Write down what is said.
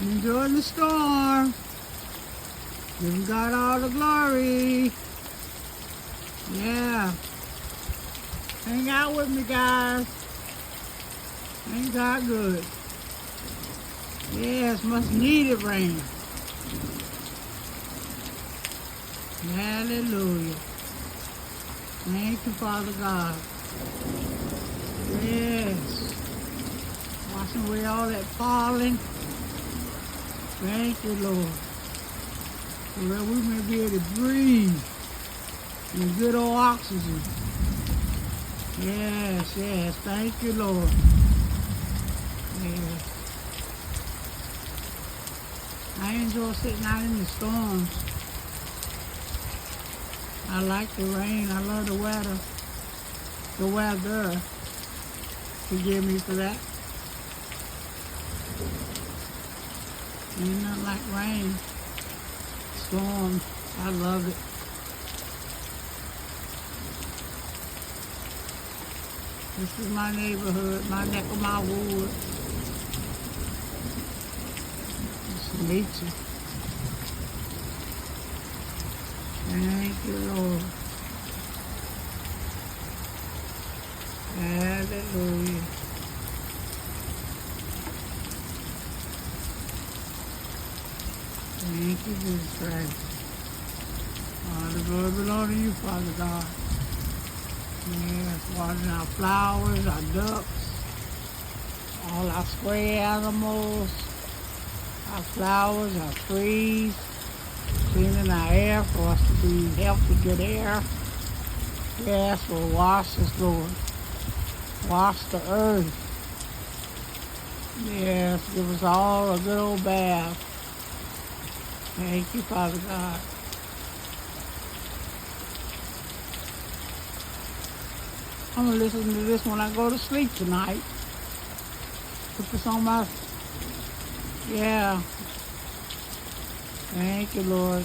Enjoying the storm. Giving God all the glory. Yeah. Hang out with me, guys. Ain't God good? Yes, much needed rain. Hallelujah. Thank you, Father God. Yes. Washing away all that falling. Thank you, Lord. So that we may be able to breathe in good old oxygen. Yes, yes. Thank you, Lord. Yes. I enjoy sitting out in the storms. I like the rain. I love the weather. The weather. Forgive me for that. Ain't nothing like rain. Storms. I love it. This is my neighborhood, my neck of my wood. It's nature. Thank you, Lord. Hallelujah. Thank you, Jesus Christ. All the glory belongs to you, Father God. Yes, watering our flowers, our ducks, all our stray animals, our flowers, our trees, cleaning our air for us to be healthy, good air. Yes, will wash us, Lord. Wash the earth. Yes, give us all a good old bath. Thank you, Father God. I'm going to listen to this when I go to sleep tonight. Put this on my... Yeah. Thank you, Lord.